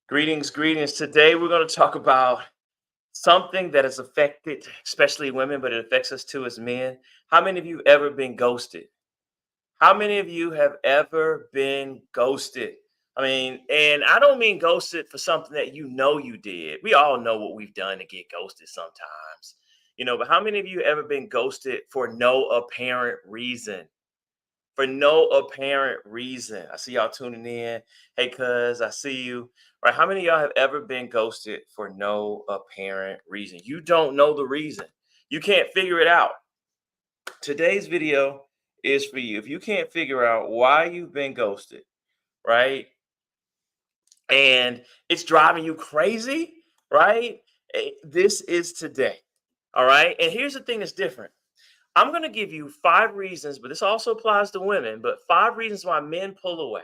Greetings, greetings. Today we're going to talk about something that has affected, especially women, but it affects us too as men. How many of you ever been ghosted? How many of you have ever been ghosted? I mean, and I don't mean ghosted for something that you know you did. We all know what we've done to get ghosted sometimes, but how many of you ever been ghosted for no apparent reason? For no apparent reason. I see y'all tuning in. Hey, cuz, I see you. Right? How many of y'all have ever been ghosted for no apparent reason? You don't know the reason. You can't figure it out. Today's video is for you. If you can't figure out why you've been ghosted, right? And it's driving you crazy, right? This is today. All right. And here's the thing that's different. I'm going to give you five reasons, but this also applies to women, but five reasons why men pull away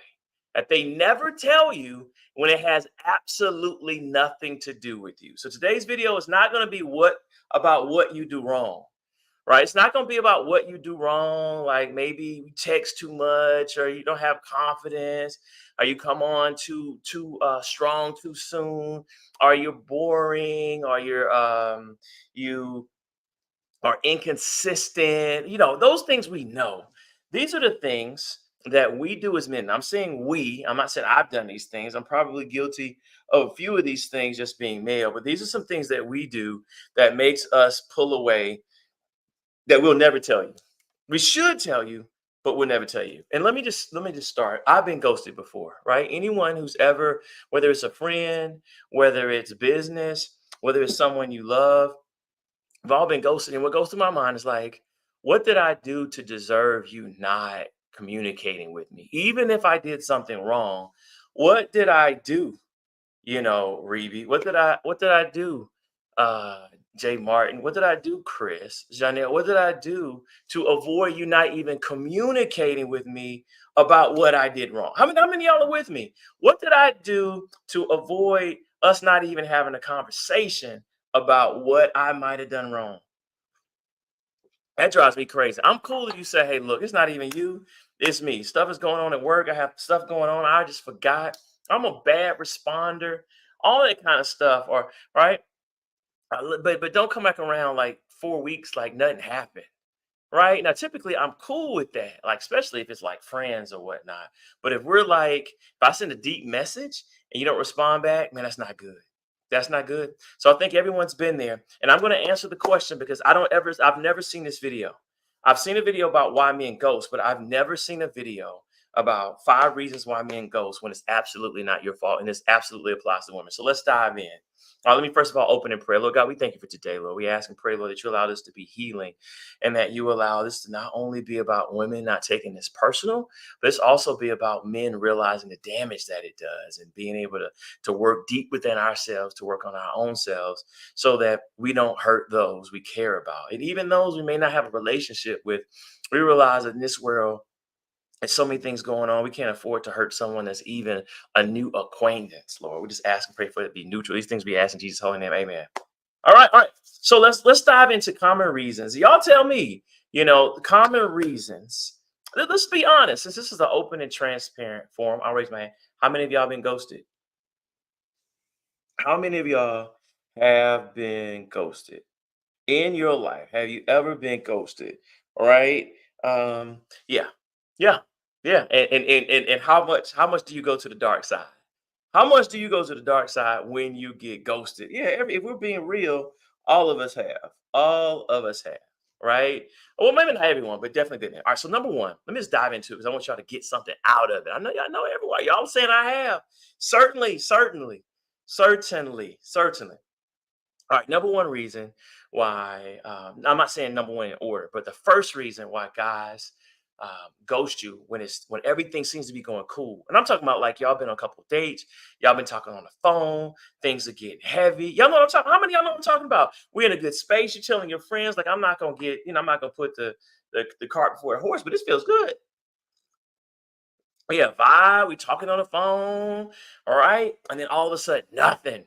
that they never tell you when it has absolutely nothing to do with you. So today's video is not going to be about what you do wrong, right? It's not going to be about what you do wrong, like maybe you text too much or you don't have confidence, or you come on too strong too soon, or you're boring, or you are inconsistent, those things we know. These are the things that we do as men. I'm saying we, I'm not saying I've done these things. I'm probably guilty of a few of these things just being male, but these are some things that we do that makes us pull away that we'll never tell you. We should tell you, but we'll never tell you. And let me just start. I've been ghosted before, right? Anyone who's ever, whether it's a friend, whether it's business, whether it's someone you love, we've all been ghosted. And what goes through my mind is like, what did I do to deserve you not communicating with me? Even if I did something wrong, what did I do? Reeby, what did I do? Uh Jay Martin, what did I do, Chris? Janelle, what did I do to avoid you not even communicating with me about what I did wrong? How many of y'all are with me? What did I do to avoid us not even having a conversation about what I might have done wrong? That drives me crazy. I'm cool if you say, hey, look, it's not even you, it's me. Stuff is going on at work. I have stuff going on. I just forgot. I'm a bad responder, all that kind of stuff. Or right. But don't come back around like 4 weeks like nothing happened. Right. Now, typically I'm cool with that, like especially if it's like friends or whatnot. But if we're like, if I send a deep message and you don't respond back, man, that's not good. That's not good. So I think everyone's been there. And I'm going to answer the question because I've never seen this video. I've seen a video about why men ghost, but I've never seen a video about five reasons why men ghost when it's absolutely not your fault and this absolutely applies to women. So let's dive in. Let me first of all open in prayer. Lord God, we thank you for today, Lord. We ask and pray, Lord, that you allow this to be healing and that you allow this to not only be about women not taking this personal, but it's also be about men realizing the damage that it does and being able to work deep within ourselves, to work on our own selves so that we don't hurt those we care about. And even those we may not have a relationship with, we realize that in this world, there's so many things going on. We can't afford to hurt someone that's even a new acquaintance, Lord. We just ask and pray for it to be neutral. These things we ask in Jesus' holy name. Amen. All right. So let's dive into common reasons. Y'all tell me, common reasons. Let's be honest. Since this is an open and transparent forum, I'll raise my hand. How many of y'all been ghosted? How many of y'all have been ghosted in your life? Have you ever been ghosted? All right. Yeah, yeah, yeah. And how much do you go to the dark side? How much do you go to the dark side when you get ghosted? Yeah, if we're being real, all of us have. All of us have, right? Well, maybe not everyone, but definitely been there. All right, so number one, let me just dive into it because I want y'all to get something out of it. I know y'all know everyone. Y'all saying I have. Certainly. All right, number one reason why I'm not saying number one in order, but the first reason why guys ghost you when everything seems to be going cool, and I'm talking about like y'all been on a couple of dates, y'all been talking on the phone, things are getting heavy. Y'all know what I'm talking. How many of y'all know what I'm talking about? We're in a good space. You're telling your friends like I'm not gonna get, I'm not gonna put the cart before the horse, but this feels good. We have vibe. We talking on the phone, all right, and then all of a sudden nothing.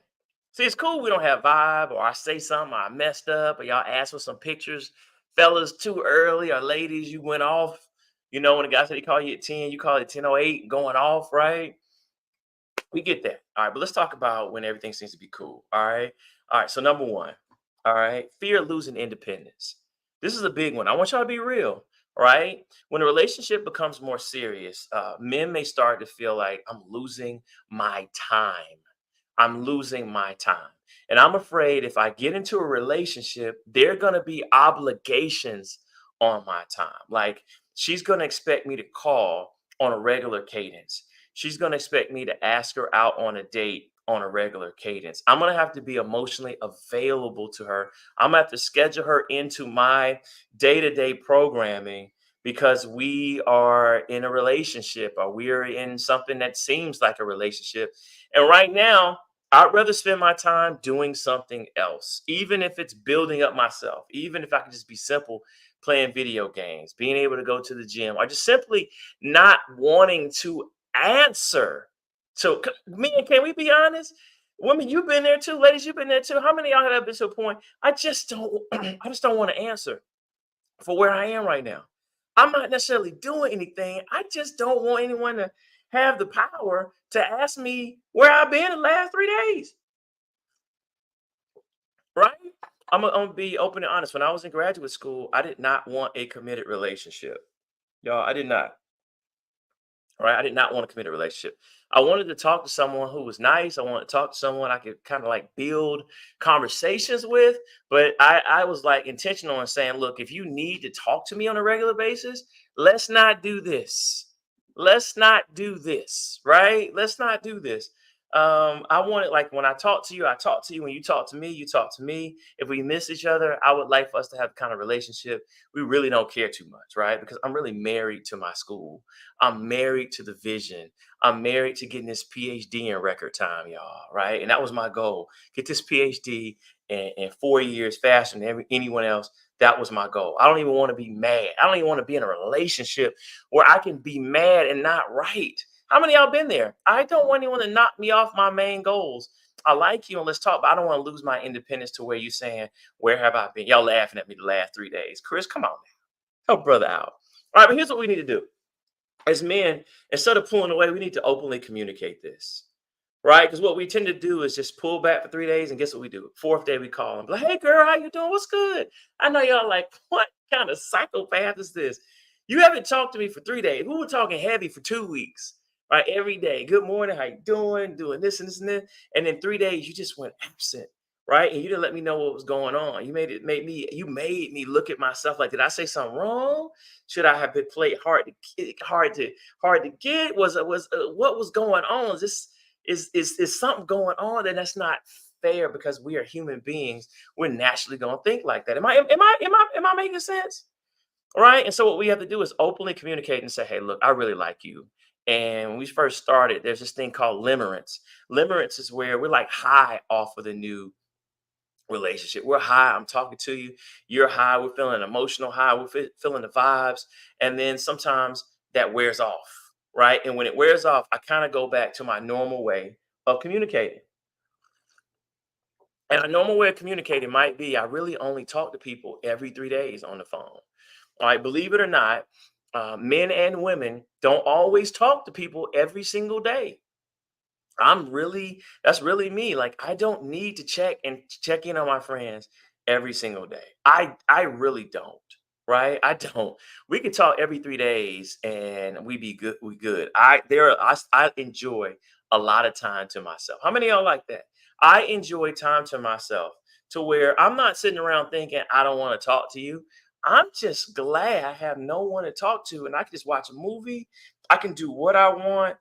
See, it's cool we don't have vibe, or I say something, I messed up, or y'all ask for some pictures, fellas, too early, or ladies, you went off. When the guy said he called you at 10, you call it 10:08, going off, right? We get that. All right, but let's talk about when everything seems to be cool. All right. All right. So number one, all right, fear of losing independence. This is a big one. I want y'all to be real. Right. When a relationship becomes more serious, men may start to feel like I'm losing my time. I'm losing my time. And I'm afraid if I get into a relationship, there are going to be obligations on my time. Like she's going to expect me to call on a regular cadence. She's going to expect me to ask her out on a date on a regular cadence. I'm going to have to be emotionally available to her. I'm going to have to schedule her into my day to day programming because we are in a relationship or we're in something that seems like a relationship. And right now, I'd rather spend my time doing something else, even if it's building up myself, even if I can just be simple playing video games, being able to go to the gym, or just simply not wanting to answer. So, men, can we be honest? Women, you've been there too. Ladies, you've been there too. How many of y'all have been to a point? I just don't. I just don't want to answer for where I am right now. I'm not necessarily doing anything. I just don't want anyone to have the power to ask me where I've been the last 3 days. Right? I'm gonna be open and honest. When I was in graduate school, I did not want a committed relationship. Y'all, I did not. Right? I did not want to commit a relationship. I wanted to talk to someone who was nice. I wanted to talk to someone I could kind of like build conversations with. But I was like intentional in saying, look, if you need to talk to me on a regular basis, let's not do this. Let's not do this. Right? Let's not do this. I wanted like when I talk to you, I talk to you. When you talk to me, you talk to me. If we miss each other, I would like for us to have kind of relationship. We really don't care too much, right? Because I'm really married to my school. I'm married to the vision. I'm married to getting this PhD in record time, y'all. Right. And that was my goal. Get this PhD in 4 years faster than anyone else. That was my goal. I don't even want to be mad. I don't even want to be in a relationship where I can be mad and not right. How many of y'all been there? I don't want anyone to knock me off my main goals. I like you and let's talk, but I don't want to lose my independence to where you saying, where have I been? Y'all laughing at me the last 3 days. Chris, come on, man. Help brother out. All right, but here's what we need to do as men, instead of pulling away, we need to openly communicate this, right? Because what we tend to do is just pull back for 3 days, and guess what we do? Fourth day, we call them, like, "Hey, girl, how you doing? What's good?" I know y'all like, what kind of psychopath is this? You haven't talked to me for 3 days. We were talking heavy for 2 weeks, right? Every day, good morning, how you doing? Doing this and this and this, and in 3 days, you just went absent. Right, and you didn't let me know what was going on. You made me look at myself like, did I say something wrong? Should I have been played hard to get? What was going on? Is this is something going on? Then that's not fair because we are human beings. We're naturally going to think like that. Am I making sense? Right. And so what we have to do is openly communicate and say, hey, look, I really like you. And when we first started, there's this thing called limerence. Limerence is where we're like high off of the new relationship. We're high. I'm talking to you. You're high. We're feeling emotional high. We're feeling the vibes. And then sometimes that wears off. Right. And when it wears off, I kind of go back to my normal way of communicating. And a normal way of communicating might be I really only talk to people every 3 days on the phone. All right. Believe it or not, men and women don't always talk to people every single day. That's really me. Like I don't need to check in on my friends every single day. I really don't. Right? I don't. We can talk every 3 days and we be good. We good. I enjoy a lot of time to myself. How many of y'all like that? I enjoy time to myself to where I'm not sitting around thinking I don't want to talk to you. I'm just glad I have no one to talk to and I can just watch a movie. I can do what I want.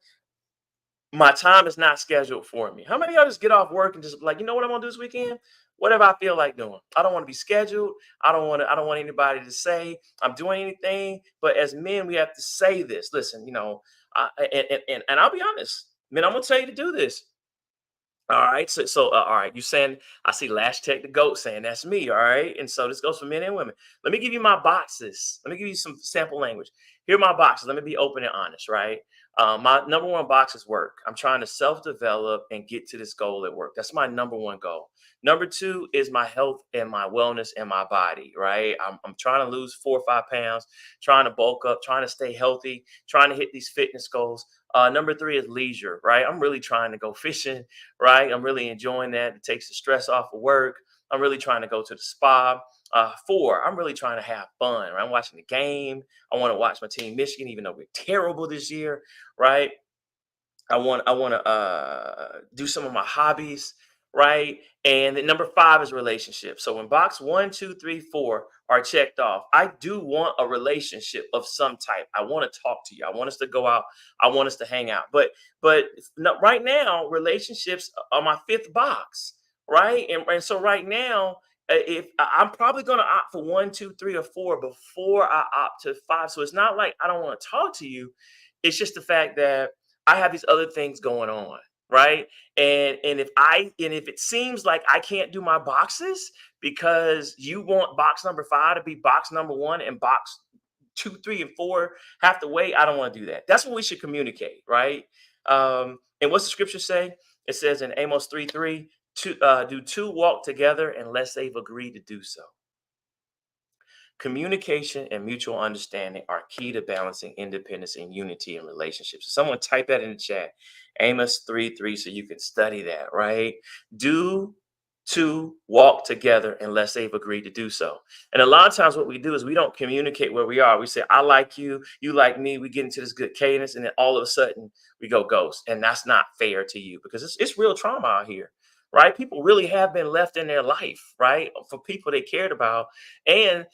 My time is not scheduled for me. How many of y'all just get off work and just be like, you know what I'm gonna do this weekend? Whatever I feel like doing. I don't want to be scheduled. I don't want anybody to say I'm doing anything. But as men, we have to say this. Listen, and I'll be honest, man. I'm gonna tell you to do this. All right. All right. You saying I see Lash Tech the Goat saying that's me. All right. And so this goes for men and women. Let me give you my boxes. Let me give you some sample language. Here are my boxes. Let me be open and honest. Right. My number one box is work. I'm trying to self develop and get to this goal at work. That's my number one goal. Number two is my health and my wellness and my body, right? I'm trying to lose 4 or 5 pounds, trying to bulk up, trying to stay healthy, trying to hit these fitness goals. Number three is leisure, right? I'm really trying to go fishing, right? I'm really enjoying that. It takes the stress off of work. I'm really trying to go to the spa. Four, I'm really trying to have fun, right? I'm watching the game. I want to watch my team, Michigan, even though we're terrible this year, right? I want to do some of my hobbies, right? And then number five is relationships. So when box one, two, three, four are checked off, I do want a relationship of some type. I want to talk to you. I want us to go out. I want us to hang out. But no, right now, relationships are my fifth box, right? And so right now, if I'm probably going to opt for one, two, three, or four before I opt to five. So it's not like I don't want to talk to you. It's just the fact that I have these other things going on, right? And if it seems like I can't do my boxes because you want box number five to be box number one and box two, three, and four have to wait, I don't want to do that. That's what we should communicate, right? And what's the scripture say? It says in Amos 3:3, do two walk together unless they've agreed to do so? Communication and mutual understanding are key to balancing independence and unity in relationships. Someone type that in the chat. Amos 3:3, so you can study that, right? Do two walk together unless they've agreed to do so. And a lot of times what we do is we don't communicate where we are. We say, I like you like me, we get into this good cadence, and then all of a sudden we go ghost. And that's not fair to you because it's real trauma out here. Right? People really have been left in their life, right? For people they cared about, and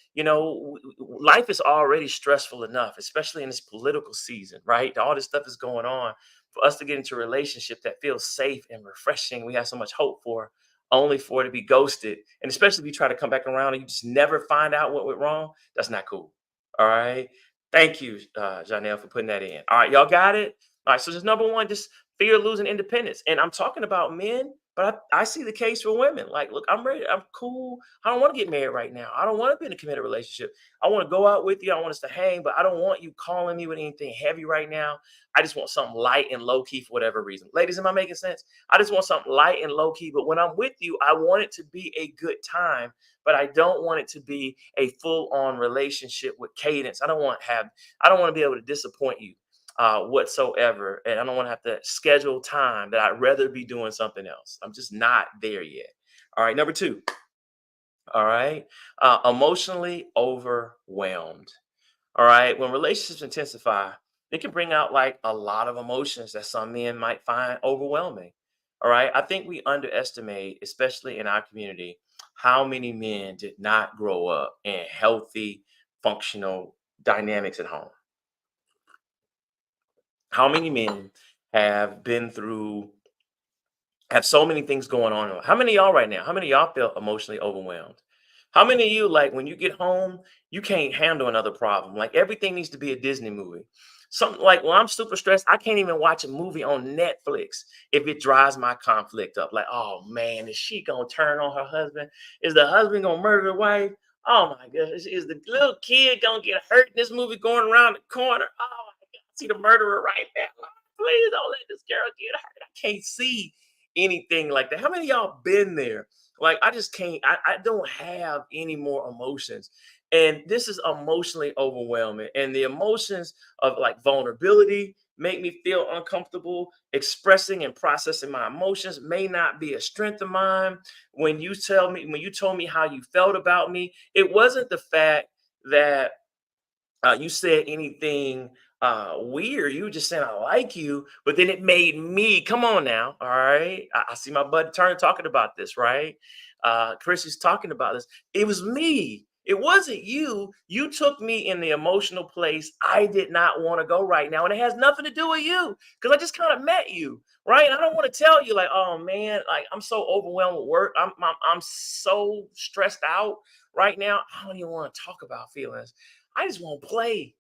life is already stressful enough, especially in this political season, right? All this stuff is going on. For us to get into a relationship that feels safe and refreshing, we have so much hope for, only for it to be ghosted. And especially if you try to come back around and you just never find out what went wrong, that's not cool. All right. Thank you, Janelle, for putting that in. All right, y'all got it. All right, so just number one, just fear of losing independence. And I'm talking about men, but I see the case for women. Like, look, I'm ready. I'm cool. I don't want to get married right now. I don't want to be in a committed relationship. I want to go out with you. I want us to hang, but I don't want you calling me with anything heavy right now. I just want something light and low key for whatever reason. Ladies, am I making sense? I just want something light and low key. But when I'm with you, I want it to be a good time, but I don't want it to be a full on relationship with cadence. I don't want to be able to disappoint you whatsoever. And I don't want to have to schedule time that I'd rather be doing something else. I'm just not there yet. All right, number two. All right, emotionally overwhelmed. All right, when relationships intensify, they can bring out like a lot of emotions that some men might find overwhelming. All right, I think we underestimate, especially in our community, how many men did not grow up in healthy, functional dynamics at home. How many men have been through have so many things going on? How many of y'all right now? How many of y'all feel emotionally overwhelmed? How many of you, like, when you get home, you can't handle another problem? Like, everything needs to be a Disney movie. Something like, well, I'm super stressed. I can't even watch a movie on Netflix if it drives my conflict up. Like, oh man, is she gonna turn on her husband? Is the husband gonna murder the wife? Oh my goodness, is the little kid gonna get hurt in this movie going around the corner? Oh my God, I see the murderer right there. Please don't let this girl get hurt. I can't see anything like that. How many of y'all been there? Like, I just can't, I don't have any more emotions. And this is emotionally overwhelming. And the emotions of like vulnerability make me feel uncomfortable. Expressing and processing my emotions may not be a strength of mine. When you told me how you felt about me, it wasn't the fact that you said anything weird. You were just saying I like you, but then it made me come on now. All right, I see my buddy Turner talking about this, right? Chris is talking about this. It was me. It wasn't you. You took me in the emotional place I did not want to go right now, and it has nothing to do with you because I just kind of met you, right? And I don't want to tell you like, oh man, like I'm so overwhelmed with work. I'm so stressed out right now. I don't even want to talk about feelings. I just want to play.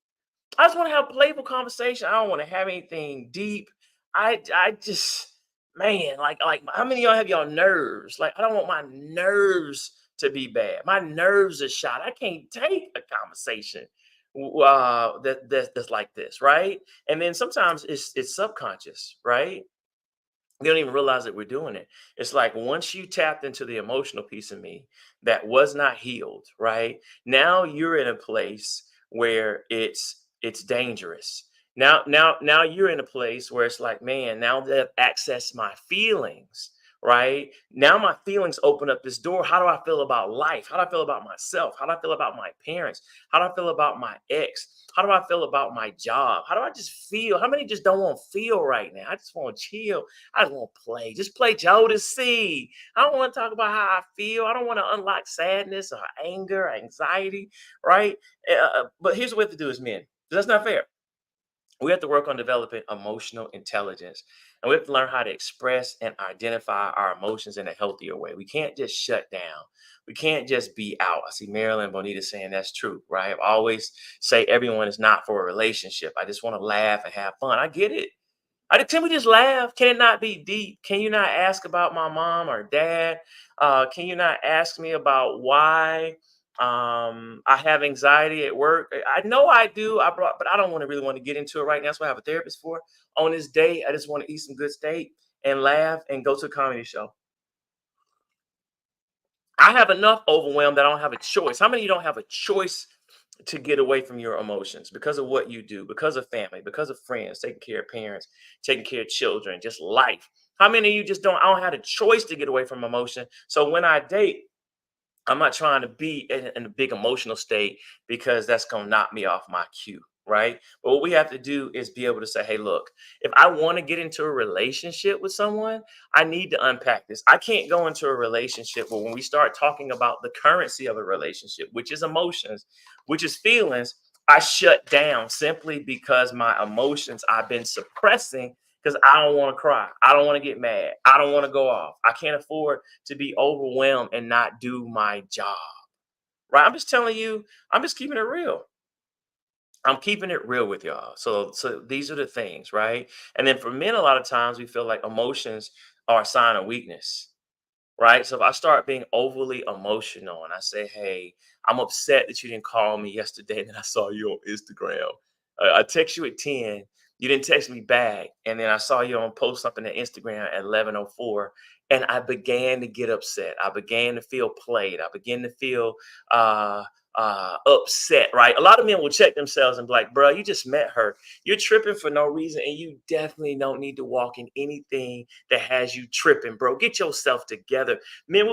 I just want to have playful conversation. I don't want to have anything deep. I just like how many of y'all have y'all nerves? Like I don't want my nerves to be bad. My nerves are shot. I can't take a conversation that's like this, right? And then sometimes it's subconscious, right? We don't even realize that we're doing it. It's like once you tapped into the emotional piece of me that was not healed, right? Now you're in a place where it's dangerous. Now you're in a place where it's like, man, now that I've accessed my feelings, right? Now my feelings open up this door. How do I feel about life? How do I feel about myself? How do I feel about my parents? How do I feel about my ex? How do I feel about my job? How do I just feel? How many just don't want to feel right now? I just want to chill. I just want to play. Just play Joe to see. I don't want to talk about how I feel. I don't want to unlock sadness or anger or anxiety, right? But here's what we have to do as men. That's not fair. We have to work on developing emotional intelligence. And we have to learn how to express and identify our emotions in a healthier way. We can't just shut down. We can't just be out. I see Marilyn Bonita saying that's true, right? I always say everyone is not for a relationship. I just want to laugh and have fun. I get it. Can we just laugh? Can it not be deep? Can you not ask about my mom or dad? Can you not ask me about why I have anxiety at work? I know I do. But I don't want to really want to get into it right now. That's what I have a therapist for. On this day, I just want to eat some good steak and laugh and go to a comedy show. I have enough overwhelm that I don't have a choice. How many of you don't have a choice to get away from your emotions because of what you do, because of family, because of friends, taking care of parents, taking care of children, just life? How many of you just don't? I don't have a choice to get away from emotion. So when I date, I'm not trying to be in a big emotional state because that's going to knock me off my cue, right? But what we have to do is be able to say, hey, look, if I want to get into a relationship with someone, I need to unpack this. I can't go into a relationship where when we start talking about the currency of a relationship, which is emotions, which is feelings, I shut down simply because my emotions I've been suppressing because I don't want to cry. I don't want to get mad. I don't want to go off. I can't afford to be overwhelmed and not do my job. Right? I'm just telling you, I'm just keeping it real. I'm keeping it real with y'all. So these are the things, right? And then for men, a lot of times we feel like emotions are a sign of weakness, right? So if I start being overly emotional and I say, "Hey, I'm upset that you didn't call me yesterday, and then I saw you on Instagram. I text you at 10, you didn't text me back, and then I saw you on post something at Instagram at 11:04, and I began to get upset. I began to feel played. I began to feel upset, right? A lot of men will check themselves and be like, bro, you just met her. You're tripping for no reason, and you definitely don't need to walk in anything that has you tripping, bro. Get yourself together. Men,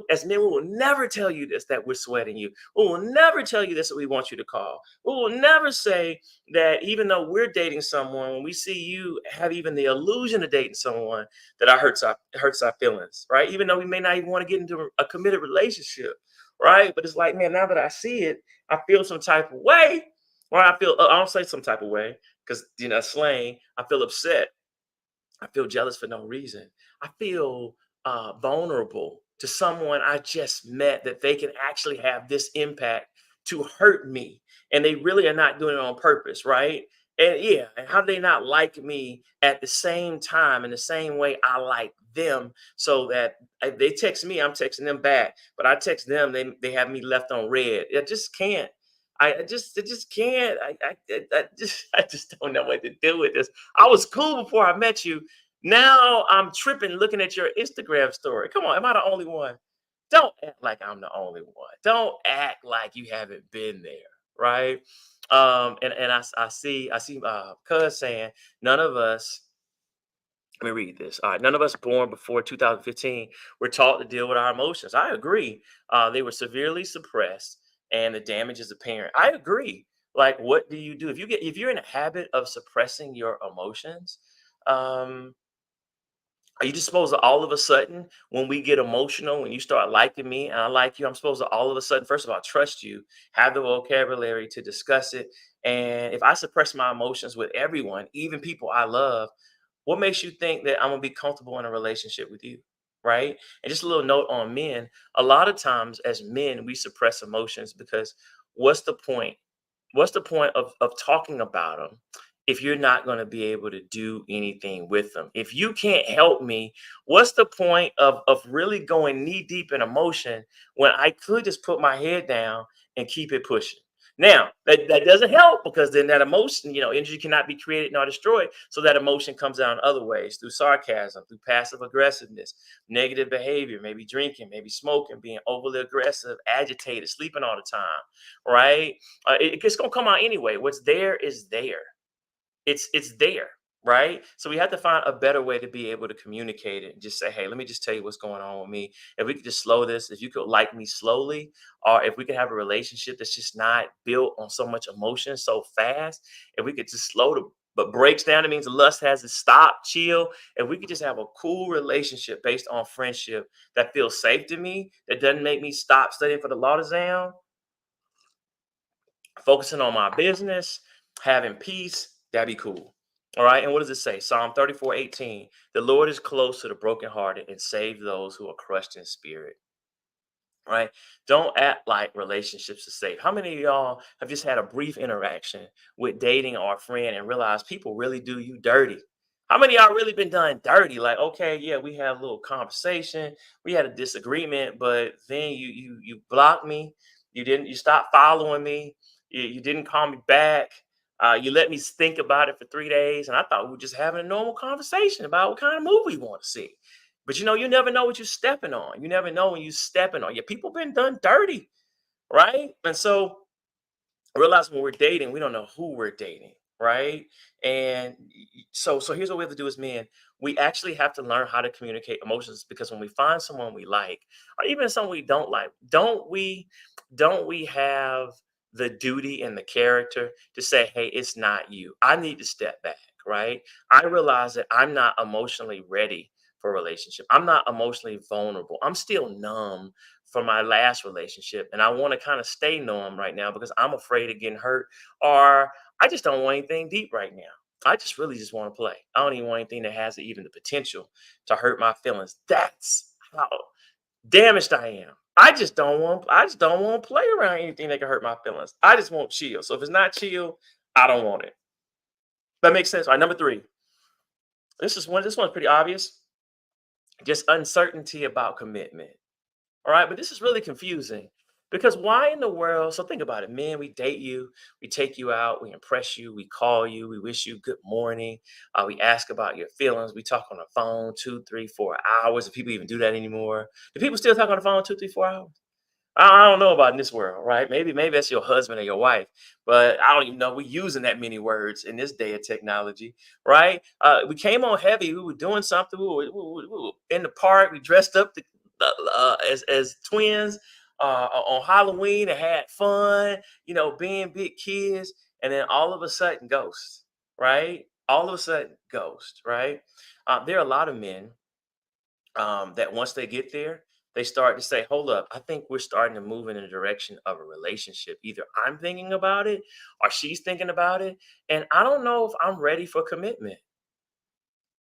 as men, we will never tell you this that we're sweating you. We will never tell you this that we want you to call. We will never say that even though we're dating someone, when we see you have even the illusion of dating someone, that our hurts our feelings, right? Even though we may not even want to get into a committed relationship, right? But it's like, man, now that I see it, I feel some type of way, or I don't say some type of way because slang. I feel upset. I feel jealous for no reason. I feel vulnerable to someone I just met that they can actually have this impact to hurt me. And they really are not doing it on purpose, right? And yeah, and how do they not like me at the same time in the same way I like them? So that if they text me, I'm texting them back. But I text them, they have me left on red. I just can't. I just can't. I just don't know what to do with this. I was cool before I met you. Now I'm tripping looking at your Instagram story. Come on, am I the only one? Don't act like I'm the only one. Don't act like you haven't been there, right? I see cuz saying none of us, let me read this. All right, none of us born before 2015 were taught to deal with our emotions. I agree. They were severely suppressed and the damage is apparent. I agree. Like, what do you do if you're in a habit of suppressing your emotions? Um, are you just supposed to all of a sudden, when we get emotional, when you start liking me and I like you, I'm supposed to all of a sudden, first of all, trust you, have the vocabulary to discuss it. And if I suppress my emotions with everyone, even people I love, what makes you think that I'm gonna be comfortable in a relationship with you? Right. And just a little note on men. A lot of times as men, we suppress emotions because what's the point? What's the point of talking about them if you're not going to be able to do anything with them? If you can't help me, what's the point of really going knee deep in emotion when I could just put my head down and keep it pushing? Now, that doesn't help because then that emotion, energy cannot be created nor destroyed. So that emotion comes out in other ways through sarcasm, through passive aggressiveness, negative behavior, maybe drinking, maybe smoking, being overly aggressive, agitated, sleeping all the time, right? It's going to come out anyway. What's there is there. It's there, right? So we have to find a better way to be able to communicate it and just say, hey, let me just tell you what's going on with me. If we could just slow this, if you could like me slowly, or if we could have a relationship that's just not built on so much emotion so fast, if we could just slow the but breaks down, it means the lust has to stop, chill. If we could just have a cool relationship based on friendship that feels safe to me, that doesn't make me stop studying for the law exam, focusing on my business, having peace, that'd be cool. All right. And what does it say? Psalm 34:18. The Lord is close to the brokenhearted and save those who are crushed in spirit. Right? Don't act like relationships are safe. How many of y'all have just had a brief interaction with dating or a friend and realized people really do you dirty? How many of y'all really been done dirty? Like, okay, yeah, we had a little conversation, we had a disagreement, but then you blocked me, you stopped following me, you didn't call me back. You let me think about it for 3 days, and I thought we were just having a normal conversation about what kind of movie we want to see. But you never know what you're stepping on. You never know when you're stepping on. Yeah, people been done dirty, right? And so realize when we're dating, we don't know who we're dating, right? And so here's what we have to do as men. We actually have to learn how to communicate emotions because when we find someone we like, or even someone we don't like, don't we have the duty and the character to say, hey, it's not you. I need to step back, right? I realize that I'm not emotionally ready for a relationship. I'm not emotionally vulnerable. I'm still numb from my last relationship. And I want to kind of stay numb right now because I'm afraid of getting hurt, or I just don't want anything deep right now. I just really just want to play. I don't even want anything that has even the potential to hurt my feelings. That's how damaged I am. I just don't want to play around anything that can hurt my feelings. I just want chill. So if it's not chill, I don't want it. That makes sense. All right, number three. This one's pretty obvious. Just uncertainty about commitment. All right, but this is really confusing because why in the world? So think about it, man. We date you, we take you out, we impress you, we call you, we wish you good morning, we ask about your feelings, we talk on the phone 2, 3, 4 hours. If people even do that anymore, do people still talk on the phone 2, 3, 4 hours? I don't know about in this world, right? Maybe that's your husband or your wife, but I don't even know we using that many words in this day of technology, right? We came on heavy. We were doing something. We were in the park. We dressed up as twins on Halloween and had fun, being big kids, and then all of a sudden, ghost, right? All of a sudden, ghost, right? There are a lot of men that once they get there, they start to say, hold up, I think we're starting to move in the direction of a relationship. Either I'm thinking about it or she's thinking about it. And I don't know if I'm ready for commitment.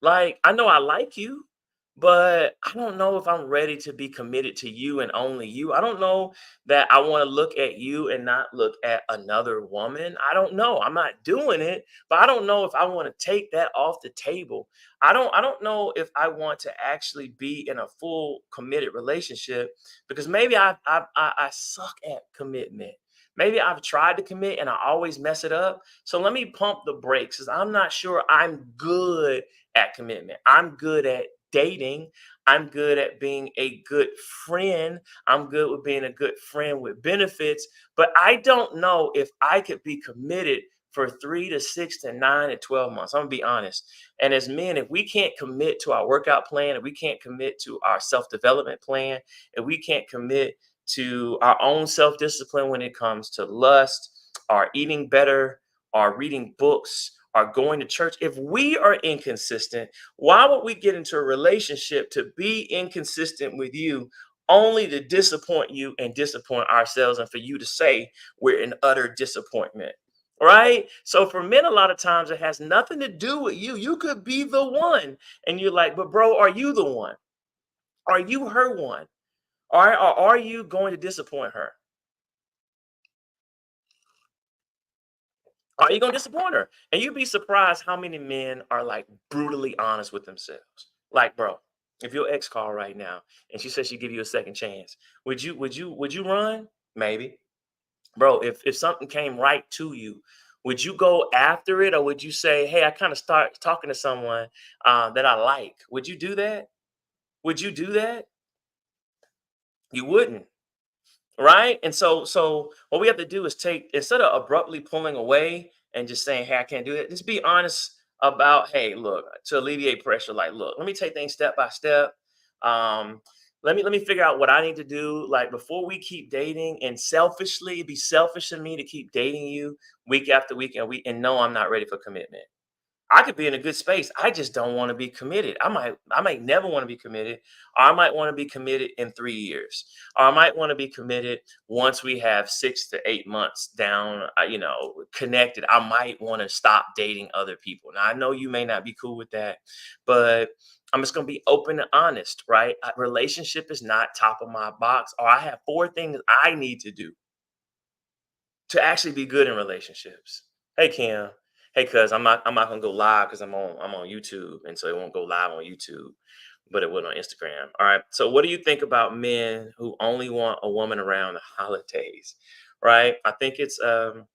Like, I know I like you, but I don't know if I'm ready to be committed to you and only you. I don't know that I want to look at you and not look at another woman. I don't know. I'm not doing it, but I don't know if I want to take that off the table. I don't know if I want to actually be in a full committed relationship because maybe I suck at commitment. Maybe I've tried to commit and I always mess it up. So let me pump the brakes because I'm not sure I'm good at commitment. I'm good at dating. I'm good at being a good friend. I'm good with being a good friend with benefits. But I don't know if I could be committed for 3 to 6 to 9 to 12 months. I'm gonna be honest. And as men, if we can't commit to our workout plan, if we can't commit to our self-development plan, if we can't commit to our own self-discipline when it comes to lust, or eating better, or reading books, are going to church, if we are inconsistent, why would we get into a relationship to be inconsistent with you only to disappoint you and disappoint ourselves and for you to say we're in utter disappointment? Right? So for men, a lot of times it has nothing to do with you. You could be the one. And you're like, but bro, are you the one? Are you her one? Or are you going to disappoint her? Are you gonna disappoint her? And you'd be surprised how many men are like brutally honest with themselves. Like, bro, if your ex called right now and she said she'd give you a second chance, would you run? Maybe. Bro, if something came right to you, would you go after it, or would you say, "Hey, I kind of start talking to someone that I like"? Would you do that? Would you do that? You wouldn't. Right? And so what we have to do is take, instead of abruptly pulling away and just saying, "Hey, I can't do that," just be honest about, "Hey, look," to alleviate pressure, like, "Look, let me take things step by step. Um, let me figure out what I need to do, like, before we keep dating, and selfishly, it'd be selfish of me to keep dating you week after week and week and know I'm not ready for commitment. I could be in a good space. I just don't want to be committed. I might never want to be committed. Or I might want to be committed in 3 years. Or I might want to be committed once we have 6 to 8 months down, connected. I might want to stop dating other people. Now I know you may not be cool with that, but I'm just gonna be open and honest, right? Relationship is not top of my box, or I have 4 things I need to do to actually be good in relationships. Hey Kim. Hey, cuz I'm not gonna go live because I'm on YouTube, and so it won't go live on YouTube, but it would on Instagram. All right. So what do you think about men who only want a woman around the holidays? Right? I think it's a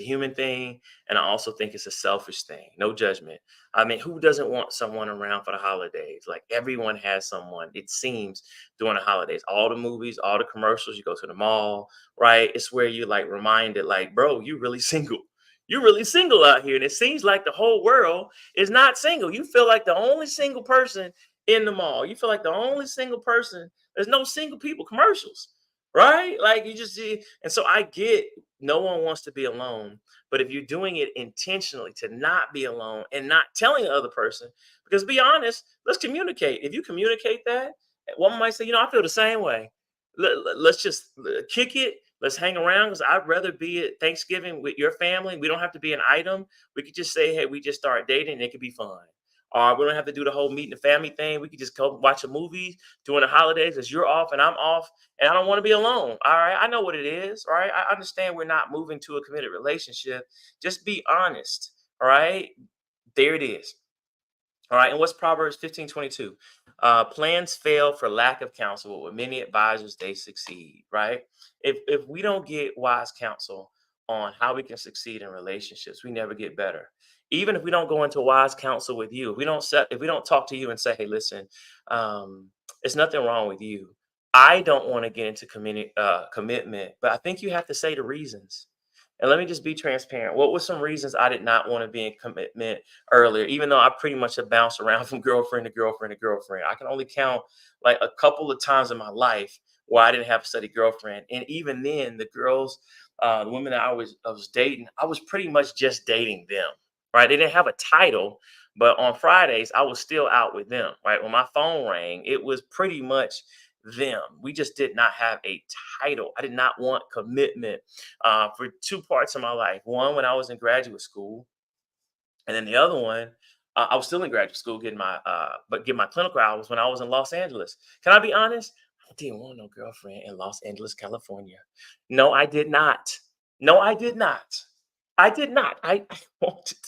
human thing, and I also think it's a selfish thing. No judgment. I mean, who doesn't want someone around for the holidays? Like, everyone has someone, it seems, during the holidays. All the movies, all the commercials, you go to the mall, right? It's where you like reminded, like, bro, you really single. You're really single out here. And it seems like the whole world is not single. You feel like the only single person in the mall. You feel like the only single person. There's no single people commercials, right? Like, you just see. And so I get, no one wants to be alone, but if you're doing it intentionally to not be alone and not telling the other person, because be honest, let's communicate. If you communicate that, one might say, I feel the same way. Let's just kick it. Let's hang around, because I'd rather be at Thanksgiving with your family. We don't have to be an item. We could just say, "Hey, we just started dating, and it could be fun." Or we don't have to do the whole meeting the family thing. We could just go watch a movie during the holidays as you're off and I'm off, and I don't want to be alone. All right. I know what it is. All right. I understand we're not moving to a committed relationship. Just be honest. All right. There it is. All right. And what's Proverbs 15:22? Plans fail for lack of counsel, but with many advisors, they succeed. Right. If we don't get wise counsel on how we can succeed in relationships, we never get better. Even if we don't go into wise counsel with you, if we don't talk to you and say, "Hey, listen, it's nothing wrong with you. I don't want to get into commitment, but I think you have to say the reasons." And let me just be transparent. What were some reasons I did not want to be in commitment earlier, even though I pretty much have bounced around from girlfriend to girlfriend to girlfriend? I can only count like a couple of times in my life where I didn't have a steady girlfriend. And even then, the women that I was dating, I was pretty much just dating them. Right. They didn't have a title, but on Fridays, I was still out with them. Right. When my phone rang, it was pretty much them. We just did not have a title. I did not want commitment for 2 parts of my life. One, when I was in graduate school, and then the other one, I was still in graduate school getting my clinical hours when I was in Los Angeles. Can I be honest? I didn't want no girlfriend in Los Angeles, California. No, I did not. No, I did not. I did not. I wanted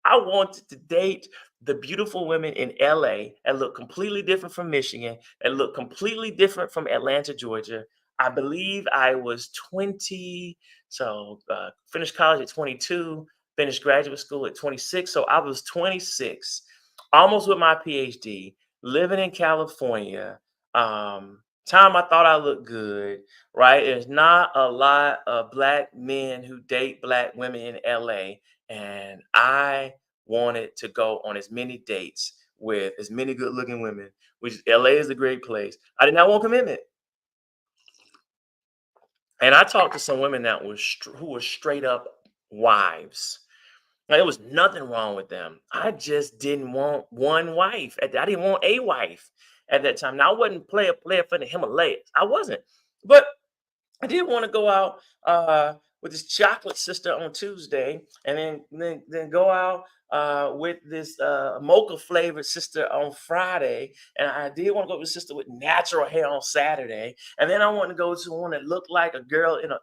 I wanted to date the beautiful women in LA that look completely different from Michigan, that look completely different from Atlanta, Georgia. I believe I was 20, so finished college at 22, finished graduate school at 26. So I was 26, almost with my PhD, living in California. Time I thought I looked good, right? There's not a lot of black men who date black women in LA. And I wanted to go on as many dates with as many good looking women, which LA is a great place. I did not want commitment. And I talked to some women who were straight up wives. Now, there was nothing wrong with them. I just didn't want one wife. I didn't want a wife at that time. Now I wasn't player for the Himalayas. I wasn't. But I did want to go out with this chocolate sister on Tuesday, and then go out with this mocha flavored sister on Friday. And I did want to go with a sister with natural hair on Saturday, and then I want to go to one that looked like a girl in a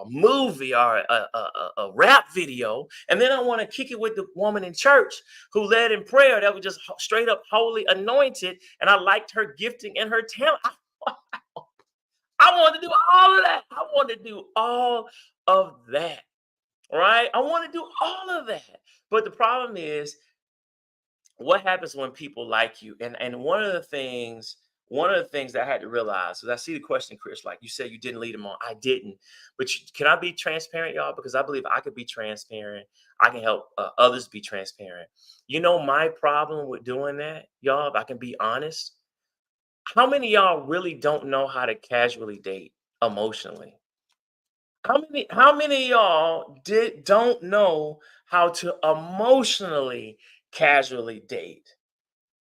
movie or a rap video, and then I want to kick it with the woman in church who led in prayer that was just straight up holy anointed, and I liked her gifting and her talent. I I want to do all of that. I want to do all of that. Right? I want to do all of that. But the problem is, what happens when people like you? And one of the things that I had to realize is, I see the question, Chris, like you said, you didn't lead them on. I didn't. But can I be transparent, y'all? Because I believe I could be transparent. I can help others be transparent. You know, my problem with doing that, y'all, if I can be honest, how many of y'all really don't know how to casually date emotionally? How many of y'all don't know how to emotionally casually date?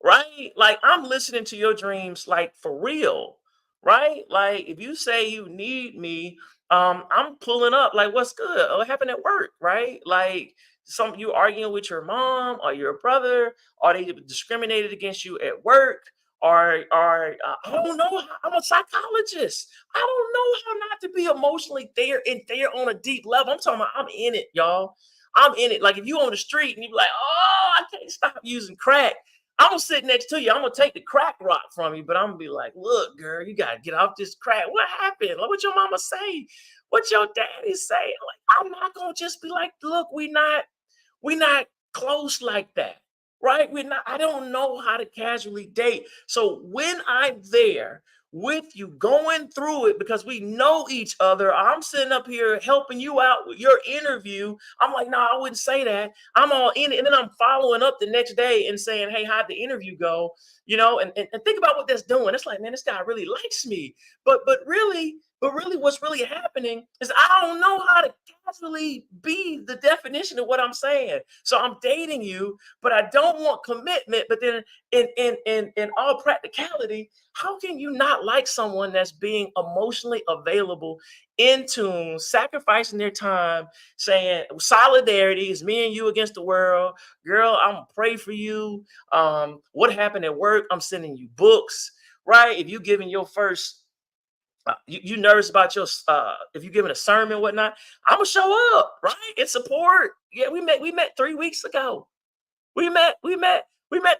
Right? Like, I'm listening to your dreams, like, for real, right? Like, if you say you need me, I'm pulling up. Like, what's good? Oh, what happened at work, right? Like, some you arguing with your mom or your brother, or they discriminated against you at work, or I don't know. I'm a psychologist. I don't know how not to be emotionally there and there on a deep level. I'm talking about I'm in it, y'all. I'm in it. Like, if you on the street and you be like, oh, I can't stop using crack. I'm gonna sit next to you. I'm gonna take the crack rock from you, but I'm gonna be like, look, girl, you gotta get off this crack. What happened? Like, what your mama say? What your daddy say? Like, I'm not gonna just be like, look, we not close like that, right? We're not. I don't know how to casually date. So when I'm there with you, going through it, because we know each other, I'm sitting up here helping you out with your interview. I'm like, no, I wouldn't say that. I'm all in it, and then I'm following up the next day and saying, hey, how'd the interview go? And think about what that's doing. It's like, man, this guy really likes me. But really, what's really happening is I don't know how to casually be the definition of what I'm saying. So I'm dating you, but I don't want commitment. But then, in all practicality, how can you not like someone that's being emotionally available, in tune, sacrificing their time, saying solidarity is me and you against the world, girl? I'm gonna pray for you. What happened at work? I'm sending you books. Right? If you giving your first you nervous about your if you giving a sermon, whatnot, I'm gonna show up, right? And support. Yeah, we met 3 weeks ago. We met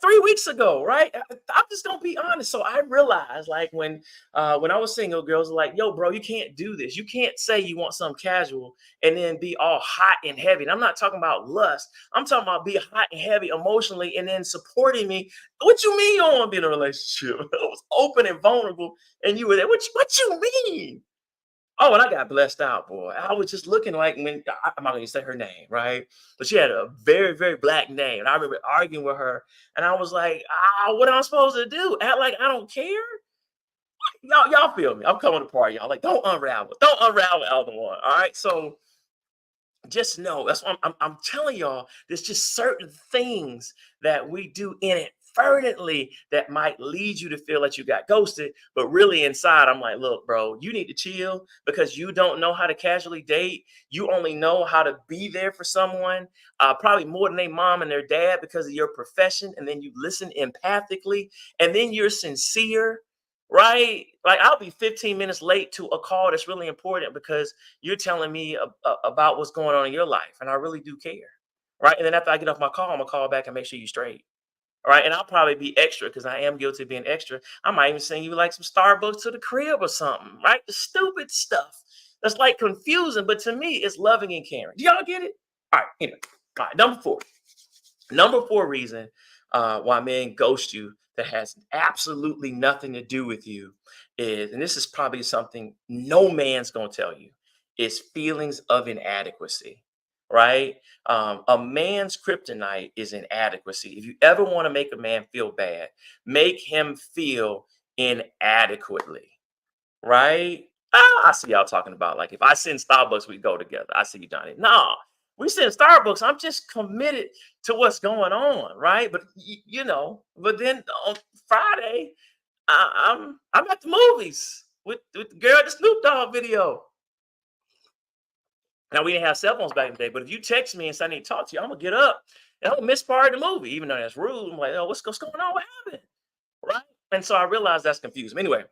3 weeks ago, right? I'm just gonna be honest. So I realized, like, when I was single, girls were like, yo, bro, you can't do this. You can't say you want something casual and then be all hot and heavy. And I'm not talking about lust. I'm talking about be hot and heavy emotionally and then supporting me. What you mean you don't want to be in a relationship? I was open and vulnerable, and you were there. What you mean? Oh, and I got blessed out, boy. I was just looking like, I'm not gonna say her name, right? But she had a very, very black name. And I remember arguing with her, and I was like, what am I supposed to do? Act like I don't care? Y'all feel me? I'm coming to party, y'all. Like, don't unravel Elder One. All right. So just know, that's what I'm telling y'all. There's just certain things that we do inadvertently that might lead you to feel that you got ghosted, but really inside, I'm like, look, bro, you need to chill, because you don't know how to casually date. You only know how to be there for someone, probably more than their mom and their dad, because of your profession, and then you listen empathically, and then you're sincere. Right? Like, I'll be 15 minutes late to a call that's really important because you're telling me about what's going on in your life, and I really do care. Right? And then after I get off my call, I'm gonna call back and make sure you're straight. All right. And I'll probably be extra, because I am guilty of being extra. I might even send you like some Starbucks to the crib or something, right? The stupid stuff that's like confusing, but to me, it's loving and caring. Do y'all get it? All right. Anyway, all right. Number four reason why men ghost you, that has absolutely nothing to do with you, is, and this is probably something no man's going to tell you, is feelings of inadequacy, right? A man's kryptonite is inadequacy. If you ever want to make a man feel bad, make him feel inadequately, right? I see y'all talking about, like, if I send Starbucks, we go together. I see you, Johnny. No, we send Starbucks. I'm just committed to what's going on, right? But but then on Friday, I'm at the movies with the girl, the Snoop Dogg video. Now, we didn't have cell phones back in the day, but if you text me and say I need to talk to you, I'm gonna get up and I'm gonna miss part of the movie, even though that's rude. I'm like, oh, what's going on? What happened? Right? And so I realized that's confusing. Anyway,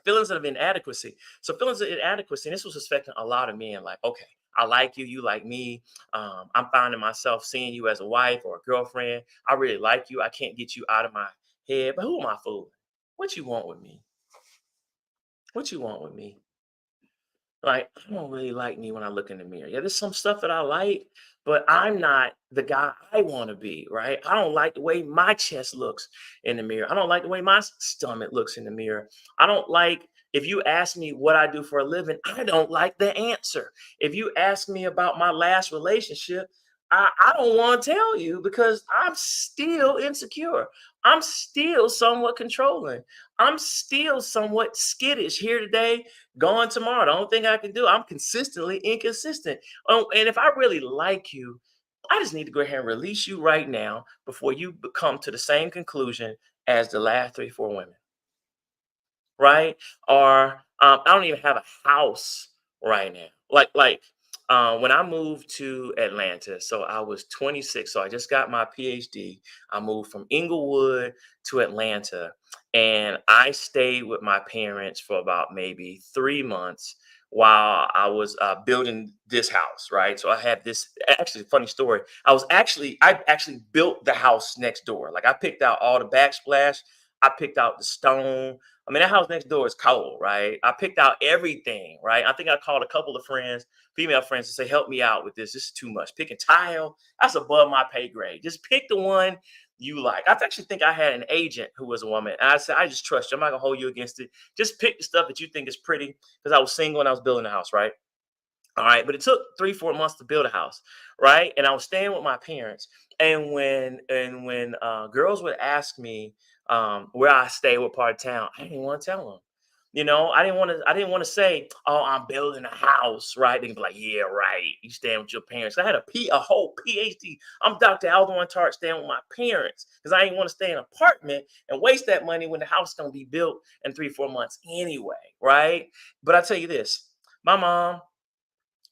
feelings of inadequacy. So feelings of inadequacy, and this was affecting a lot of men. Like, okay, I like you, you like me. I'm finding myself seeing you as a wife or a girlfriend. I really like you. I can't get you out of my head, but who am I fooling? What you want with me? What you want with me? Like, I don't really like me when I look in the mirror. Yeah, there's some stuff that I like, but I'm not the guy I want to be, right? I don't like the way my chest looks in the mirror. I don't like the way my stomach looks in the mirror. I don't like, if you ask me what I do for a living, I don't like the answer. If you ask me about my last relationship, I don't want to tell you because I'm still insecure. I'm still somewhat controlling. I'm still somewhat skittish here today, gone tomorrow. The only thing I can do, I'm consistently inconsistent. Oh, and if I really like you, I just need to go ahead and release you right now before you come to the same conclusion as the last three, four women, right? Or I don't even have a house right now. When I moved to Atlanta, so I was 26, so I just got my PhD. I moved from Inglewood to Atlanta, and I stayed with my parents for about maybe 3 months while I was building this house, right? So I had this, actually funny story. I actually built the house next door. Like I picked out all the backsplash, I picked out the stone. I mean, that house next door is cold, right? I picked out everything, right? I think I called a couple of friends, female friends, to say, help me out with this. This is too much. Picking tile, that's above my pay grade. Just pick the one you like. I actually think I had an agent who was a woman. And I said, I just trust you. I'm not gonna hold you against it. Just pick the stuff that you think is pretty. Because I was single and I was building a house, right? All right, but it took 3, 4 months to build a house, right? And I was staying with my parents. And when girls would ask me where I stay, what part of town, I didn't want to tell them. I didn't want to say, "Oh, I'm building a house," right? They'd be like, "Yeah, right. You staying with your parents." I had a whole PhD. I'm Dr. Alderman Tartt staying with my parents because I didn't want to stay in an apartment and waste that money when the house is gonna be built in 3, 4 months anyway, right? But I tell you this, my mom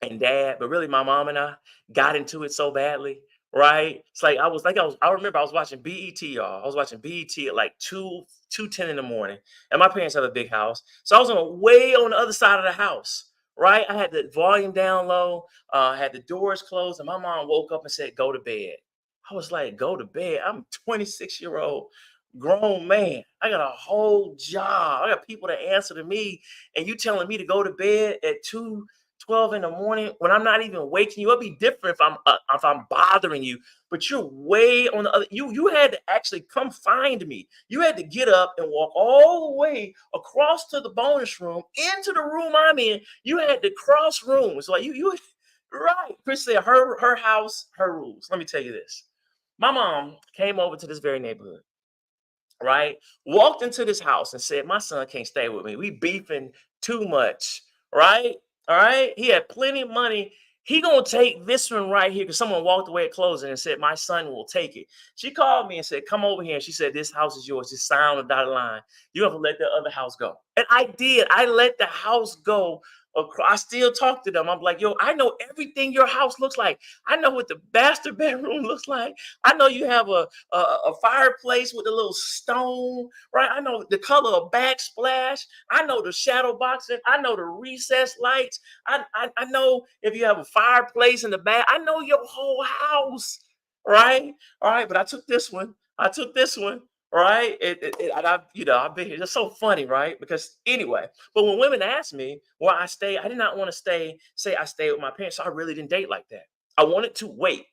and dad, but really my mom and I got into it so badly, right? It's I remember I was watching BET, y'all. I was watching BET at like 2:10 in the morning. And my parents have a big house. So I was way on the other side of the house, right? I had the volume down low, had the doors closed, and my mom woke up and said, go to bed. I was like, go to bed. I'm 26-year-old grown man. I got a whole job. I got people to answer to me. And you telling me to go to bed at 2:12 in the morning when I'm not even waking you up. Be different if I'm bothering you, but you're way on the other. You had to actually come find me. You had to get up and walk all the way across to the bonus room into the room I'm in. You had to cross rooms. Like you right. Chris said her house, her rules. Let me tell you this. My mom came over to this very neighborhood, right? Walked into this house and said, my son can't stay with me. We beefing too much, right? All right. He had plenty of money. He gonna take this one right here because someone walked away at closing and said, my son will take it. She called me and said, come over here. And she said, this house is yours. Just sign on the dotted line. You have to let the other house go. And I did. I let the house go. I still talk to them. I'm like, yo, I know everything your house looks like. I know what the master bedroom looks like. I know you have a fireplace with a little stone, right? I know the color of backsplash. I know the shadow boxing. I know the recessed lights. I know if you have a fireplace in the back. I know your whole house, right? All right, but I took this one. I took this one. Right, and I've been here. It's so funny, right? Because anyway, but when women ask me where I stay, I did not want to say I stay with my parents. So I really didn't date like that. I wanted to wait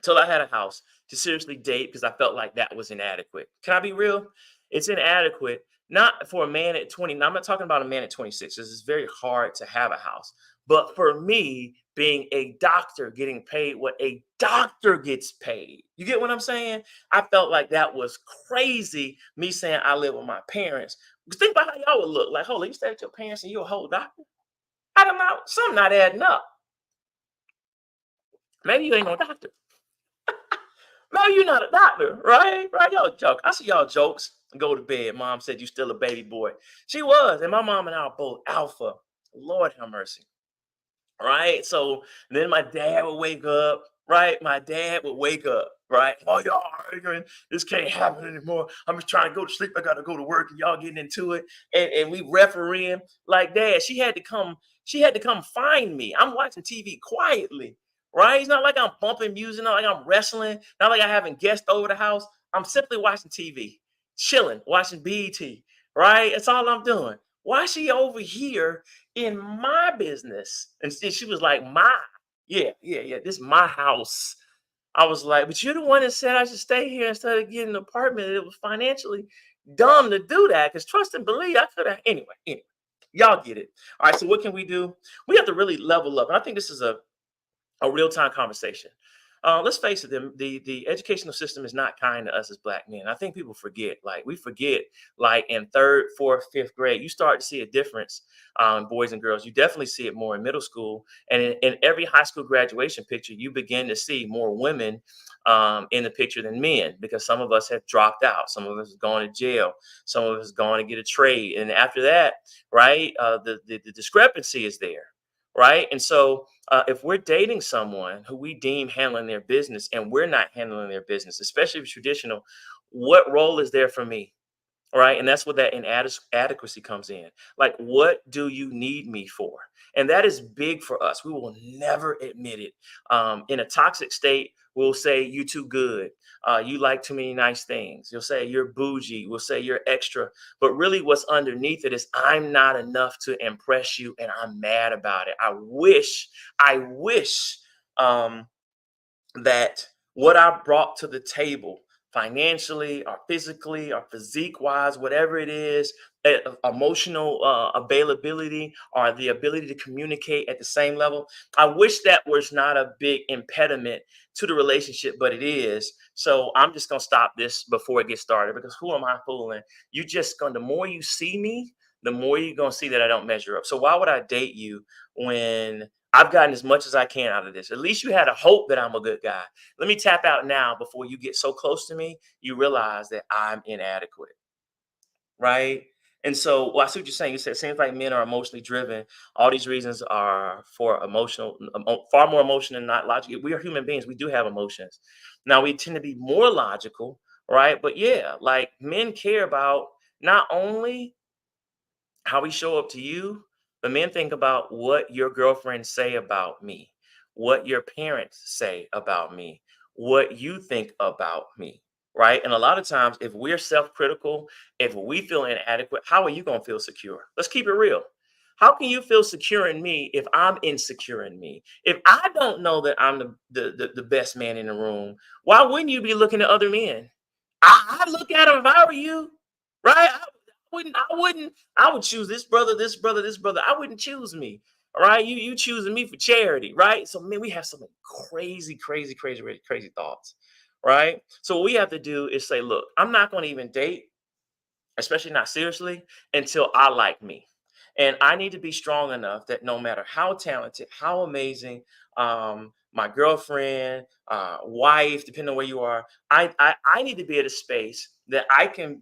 till I had a house to seriously date because I felt like that was inadequate. Can I be real? It's inadequate, not for a man at 20. Now, I'm not talking about a man at 26. This is very hard to have a house. But for me, being a doctor, getting paid what a doctor gets paid. You get what I'm saying? I felt like that was crazy, me saying I live with my parents. Because think about how y'all would look. Like, hold on, you stay with your parents and you're a whole doctor? I don't know. Something not adding up. Maybe you ain't no doctor. No, you're not a doctor, right? Right? Y'all joke. I see y'all jokes. Go to bed. Mom said you still a baby boy. She was, and my mom and I are both alpha. Lord have mercy. Right? So then my dad would wake up, right? My dad would wake up, right? Oh, y'all arguing. This can't happen anymore. I'm just trying to go to sleep. I gotta go to work, and y'all getting into it. And we refereeing like dad. She had to come find me. I'm watching TV quietly, right? It's not like I'm bumping music, not like I'm wrestling, not like I haven't guests over the house. I'm simply watching TV, chilling, watching BET, right? That's all I'm doing. Why is she over here in my business? And she was like, my, yeah, yeah, yeah, this is my house. I was like, but you're the one that said I should stay here instead of getting an apartment. It was financially dumb to do that because trust and believe I could have. Anyway, y'all get it. All right, so what can we do? We have to really level up. And I think this is a real time conversation. Let's face it, the educational system is not kind to us as black men. I think people forget, like we forget, like in third, fourth, fifth grade, you start to see a difference, boys and girls. You definitely see it more in middle school, and in every high school graduation picture, you begin to see more women in the picture than men because some of us have dropped out, some of us have gone to jail, some of us gone to get a trade, and after that, right, the discrepancy is there, right, and so if we're dating someone who we deem handling their business and we're not handling their business, especially if it's traditional, what role is there for me? Right. And that's what that inadequacy comes in. Like, what do you need me for? And that is big for us. We will never admit it. In a toxic state, we'll say, you too good. You like too many nice things. You'll say, you're bougie. We'll say, you're extra. But really, what's underneath it is, I'm not enough to impress you. And I'm mad about it. I wish um, that what I brought to the table financially or physically or physique wise, whatever it is, emotional availability or the ability to communicate at the same level, I wish that was not a big impediment to the relationship, but it is. So I'm just going to stop this before it gets started because who am I fooling? You just going, the more you see me, the more you're going to see that I don't measure up. So why would I date you when I've gotten as much as I can out of this? At least you had a hope that I'm a good guy. Let me tap out now before you get so close to me, you realize that I'm inadequate, right? And so, well, I see what you're saying. You said it seems like men are emotionally driven. All these reasons are for emotional, far more emotion than not logical. We are human beings. We do have emotions. Now we tend to be more logical, right? But yeah, like men care about not only how we show up to you, but men think about what your girlfriends say about me, what your parents say about me, what you think about me, right? And a lot of times, if we're self critical, if we feel inadequate, how are you going to feel secure? Let's keep it real. How can you feel secure in me if I'm insecure in me? If I don't know that I'm the best man in the room, why wouldn't you be looking at other men? I look at them if I were you, right? I would choose this brother, this brother, this brother. I wouldn't choose me. All right. You choosing me for charity, right? So man, we have some crazy, crazy, crazy, crazy thoughts. Right. So what we have to do is say, look, I'm not going to even date, especially not seriously, until I like me. And I need to be strong enough that no matter how talented, how amazing, my girlfriend, wife, depending on where you are, I need to be at a space that I can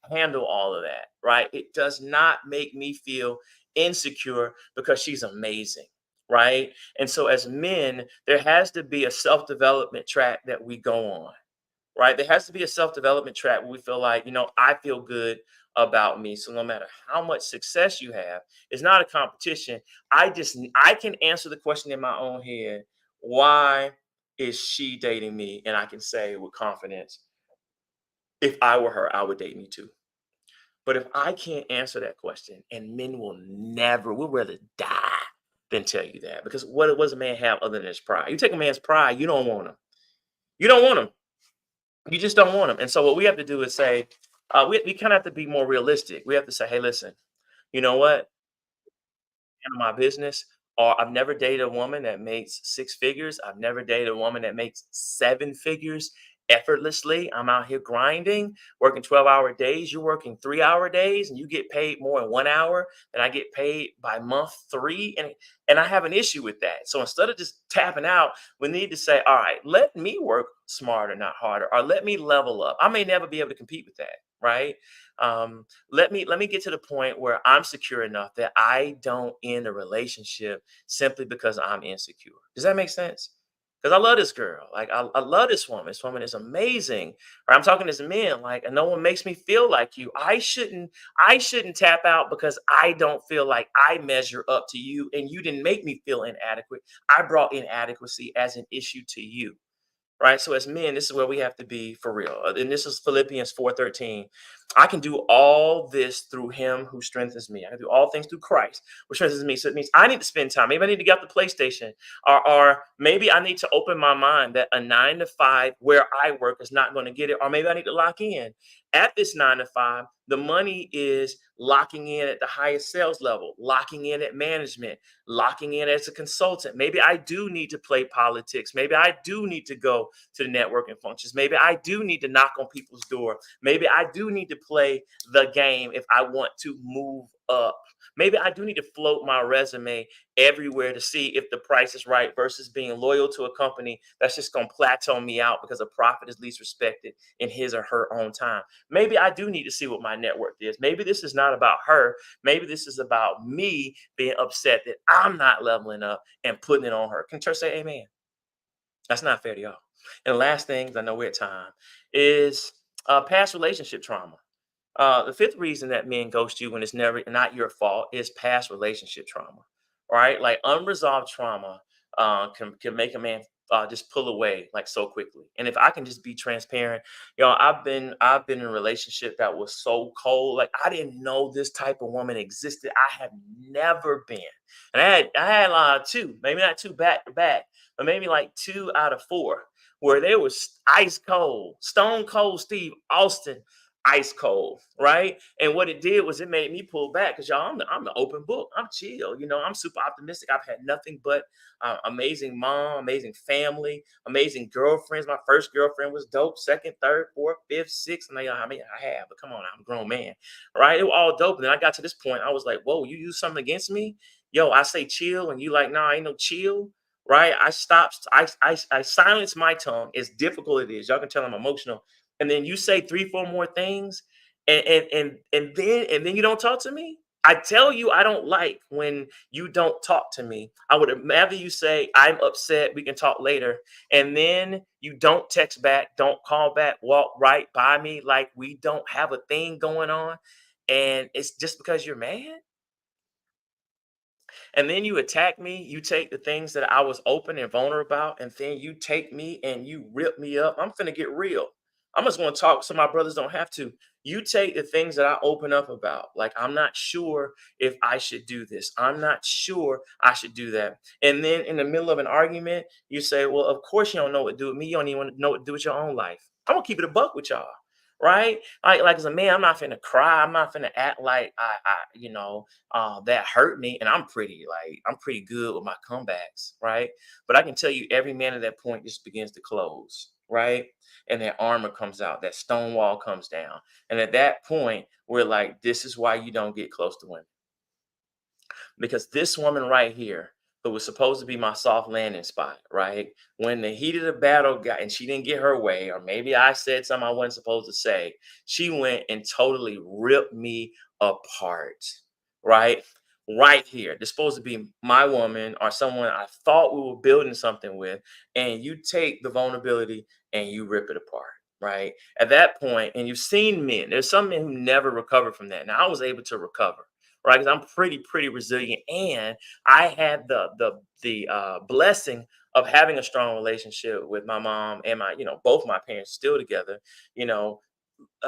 handle all of that. Right? It does not make me feel insecure because she's amazing. Right? And so as men, there has to be a self development track that we go on, right? There has to be a self development track where we feel like, I feel good about me. So no matter how much success you have, it's not a competition. I can answer the question in my own head, why is she dating me? And I can say with confidence, if I were her, I would date me too. But if I can't answer that question, and men will never, we'll rather die than tell you that. Because what does a man have other than his pride? You take a man's pride, you don't want him. You don't want him. You just don't want them. And so what we have to do is say, we kind of have to be more realistic. We have to say, hey, listen, you know what? Handle my business. Or I've never dated a woman that makes six figures. I've never dated a woman that makes seven figures effortlessly. I'm out here grinding, working 12-hour days. You're working 3-hour days and you get paid more in 1 hour than I get paid by month three. And I have an issue with that. So instead of just tapping out, we need to say, all right, let me work smarter, not harder, or let me level up. I may never be able to compete with that, right? Let me get to the point where I'm secure enough that I don't end a relationship simply because I'm insecure. Does that make sense? Because I love this girl. Like I love this woman. This woman is amazing. Or I'm talking as a man, like, and no one makes me feel like you. I shouldn't tap out because I don't feel like I measure up to you and you didn't make me feel inadequate. I brought inadequacy as an issue to you. Right. So as men, this is where we have to be for real. And this is Philippians 4:13. I can do all this through him who strengthens me. I can do all things through Christ, which strengthens me. So it means I need to spend time. Maybe I need to get off the PlayStation, or maybe I need to open my mind that a 9 to 5 where I work is not going to get it. Or maybe I need to lock in at this 9 to 5. The money is locking in at the highest sales level, locking in at management, locking in as a consultant. Maybe I do need to play politics. Maybe I do need to go to the networking functions. Maybe I do need to knock on people's door. Maybe I do need to play the game if I want to move up. Maybe I do need to float my resume everywhere to see if the price is right versus being loyal to a company that's just going to plateau me out because a profit is least respected in his or her own time. Maybe I do need to see what my net worth is. Maybe this is not about her. Maybe this is about me being upset that I'm not leveling up and putting it on her. Can church say amen? That's not fair to y'all. And the last thing, 'cause I know we're at time, is past relationship trauma. The fifth reason that men ghost you when it's never not your fault is past relationship trauma, right? Like unresolved trauma can make a man just pull away like so quickly. And if I can just be transparent, I've been in a relationship that was so cold. Like I didn't know this type of woman existed. I have never been, and I had two, maybe not two back to back, but maybe like 2 out of 4 where they was ice cold, stone cold Steve Austin ice cold, right? And what it did was it made me pull back because y'all, I'm the open book. I'm chill, I'm super optimistic. I've had nothing but amazing mom, amazing family, amazing girlfriends. My first girlfriend was dope. Second, third, fourth, fifth, sixth. And I have, but come on, I'm a grown man, right? It was all dope. And then I got to this point, I was like, whoa, you use something against me? Yo, I say chill, and you like, nah, ain't no chill. Right, I stopped. I silence my tongue. As difficult it is, y'all can tell I'm emotional, and then you say 3, 4 more things, and then you don't talk to me. I tell you I don't like when you don't talk to me. I would rather you say I'm upset, we can talk later, and then you don't text back, don't call back, walk right by me like we don't have a thing going on, and it's just because you're mad. And then you attack me. You take the things that I was open and vulnerable about, and then you take me and you rip me up. I'm finna get real. I'm just gonna talk so my brothers don't have to. You take the things that I open up about, like I'm not sure if I should do this. I'm not sure I should do that. And then in the middle of an argument, you say, "Well, of course you don't know what to do with me. You don't even know what to do with your own life." I'm gonna keep it a buck with y'all, right? Like as a man, I'm not finna cry. I'm not finna act like that hurt me, and I'm pretty good with my comebacks, right? But I can tell you every man at that point just begins to close, right? And that armor comes out, that stone wall comes down, and at that point we're like, this is why you don't get close to women, because this woman right here, who was supposed to be my soft landing spot, right? When the heat of the battle got and she didn't get her way, or maybe I said something I wasn't supposed to say, she went and totally ripped me apart, right? Right here. This supposed to be my woman or someone I thought we were building something with, and you take the vulnerability and you rip it apart. Right at that point, and you've seen men. There's some men who never recover from that. Now I was able to recover, right? Because I'm pretty resilient, and I had the blessing of having a strong relationship with my mom and both my parents still together. You know,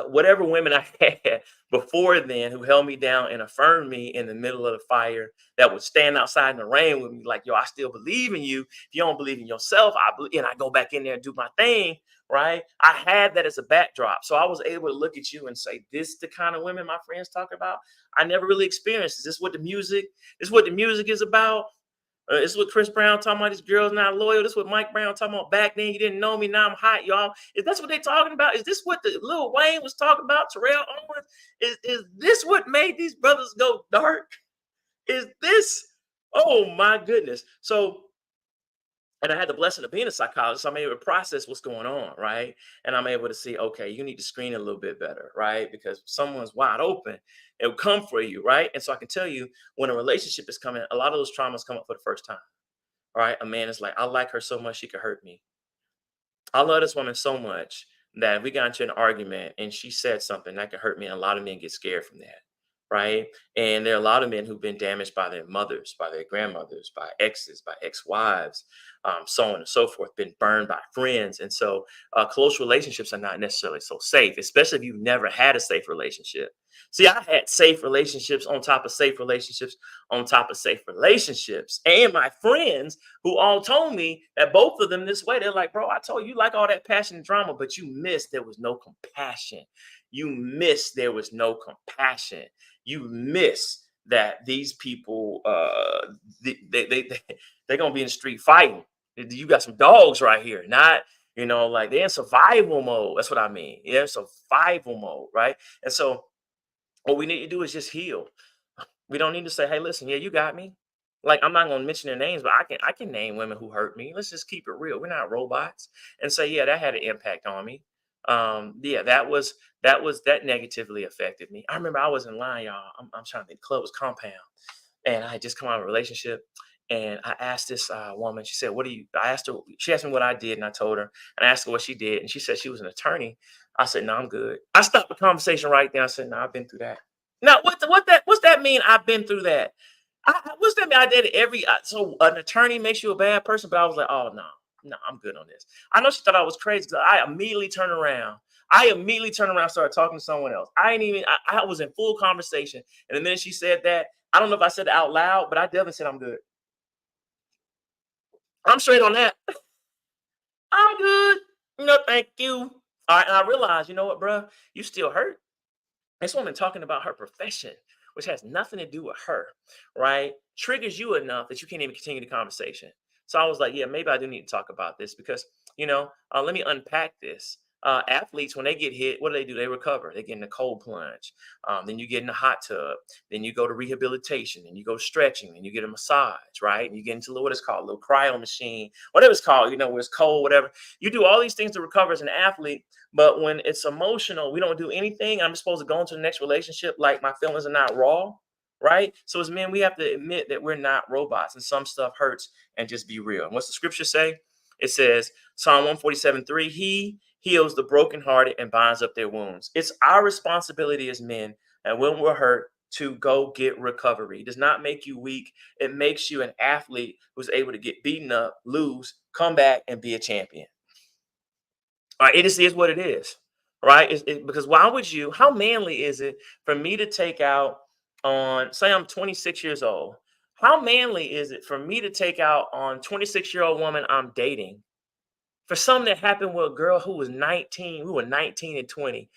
whatever women I had before then who held me down and affirmed me in the middle of the fire, that would stand outside in the rain with me, like, yo, I still believe in you. If you don't believe in yourself, I believe, and I go back in there and do my thing, right? I had that as a backdrop. So I was able to look at you and say, this the kind of women my friends talk about. I never really experienced. Is what the music is about? This is what Chris Brown talking about. This girl's not loyal. This is what Mike Brown talking about. Back then, you didn't know me. Now I'm hot, y'all. Is that's what they talking about? Is this what the Lil Wayne was talking about? Terrell Owens? Is this what made these brothers go dark? Is this? Oh my goodness. So, and I had the blessing of being a psychologist. So I'm able to process what's going on, right? And I'm able to see, okay, you need to screen a little bit better, right? Because someone's wide open, it will come for you, right? And so I can tell you when a relationship is coming, a lot of those traumas come up for the first time. Right? A man is like, I like her so much she could hurt me. I love this woman so much that if we got into an argument and she said something that could hurt me, and a lot of men get scared from that. right? And there are a lot of men who've been damaged by their mothers, by their grandmothers, by exes, by ex-wives, so on and so forth, been burned by friends. And so close relationships are not necessarily so safe, especially if you've never had a safe relationship. See, I had safe relationships on top of safe relationships on top of safe relationships. And my friends who all told me that both of them this way, they're like, bro, I told you, you like all that passion and drama, but you missed there was no compassion. You missed there was no compassion. You miss that these people they're gonna be in the street fighting. You got some dogs right here, not like they're in survival mode. That's what I mean. Yeah, survival mode, right? And so what we need to do is just heal. We don't need to say, "Hey, listen, yeah, you got me." Like I'm not gonna mention their names, but I can name women who hurt me. Let's just keep it real. We're not robots, and say, "Yeah, that had an impact on me." Yeah, that negatively affected me. I remember I was in line, y'all. I'm trying to think. The club was Compound, and I had just come out of a relationship. And I asked this woman. She said, "What do you?" I asked her. She asked me what I did, and I told her. And I asked her what she did, and she said she was an attorney. I said, "No, I'm good." I stopped the conversation right there. I said, "No, I've been through that." Now, what's that mean? I've been through that. What's that mean? I did it so an attorney makes you a bad person, but I was like, oh no, no, I'm good on this. I know she thought I was crazy because I immediately turned around. And started talking to someone else. I ain't even. I was in full conversation, and the minute she said that, I don't know if I said it out loud, but I definitely said I'm good. I'm straight on that. I'm good. No, thank you. All right, and I realized, you know what, bro? You still hurt. This woman talking about her profession, which has nothing to do with her, right? Triggers you enough that you can't even continue the conversation. So I was like, yeah, maybe I do need to talk about this because, let me unpack this. Athletes, when they get hit, what do? They recover. They get in a cold plunge. Then you get in a hot tub. Then you go to rehabilitation. Then you go stretching. Then you get a massage, right? And you get into what it's called, a little cryo machine, whatever it's called, where it's cold, whatever. You do all these things to recover as an athlete, but when it's emotional, we don't do anything. I'm supposed to go into the next relationship like my feelings are not raw, right? So as men, we have to admit that we're not robots and some stuff hurts and just be real. And what's the scripture say? It says, Psalm 147:3, He heals the brokenhearted and binds up their wounds. It's our responsibility as men, and when we're hurt, to go get recovery. It does not make you weak. It makes you an athlete who's able to get beaten up, lose, come back, and be a champion. It just is what it is, right? Because why would you? How manly is it for me to take out on? Say I'm 26 years old. How manly is it for me to take out on 26-year-old woman I'm dating for something that happened with a girl who was 19? We were 19 and 20.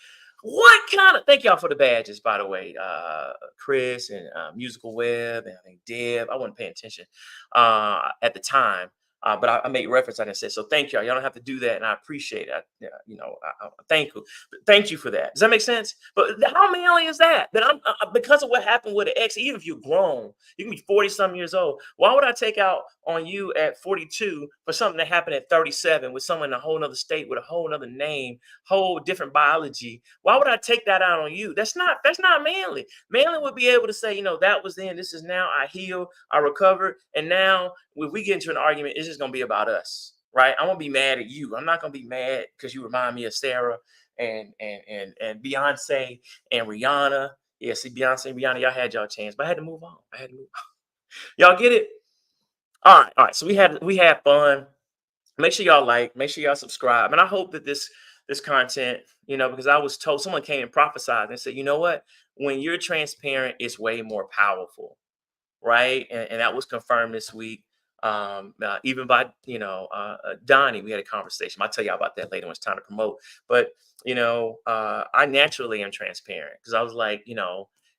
What kind of? Thank y'all for the badges, by the way, Chris and Musical Web and I think Deb. I wasn't paying attention at the time. But I made reference. I didn't say so. Thank y'all. Y'all don't have to do that, and I appreciate it. Yeah, thank you. Thank you for that. Does that make sense? But how manly is that? That I'm because of what happened with an ex. Even if you're grown, you can be 40 some years old. Why would I take out on you at 42 for something that happened at 37 with someone in a whole other state with a whole other name, whole different biology? Why would I take that out on you? That's not manly. Manly would be able to say, that was then, this is now. I heal, I recovered, and now if we get into an argument, it's just gonna be about us, right? I'm gonna be mad at you. I'm not gonna be mad because you remind me of Sarah and Beyonce and Rihanna. Yeah, see, Beyonce and Rihanna, y'all had y'all chance, but I had to move on. I had to move on. Y'all get it? All right. So we had fun. Make sure y'all like, make sure y'all subscribe. And I hope that this content, because I was told someone came and prophesied and said, you know what? When you're transparent, it's way more powerful, right? And that was confirmed this week. Even by Donnie, we had a conversation. I'll tell y'all about that later when it's time to promote. But I naturally am transparent because I was like,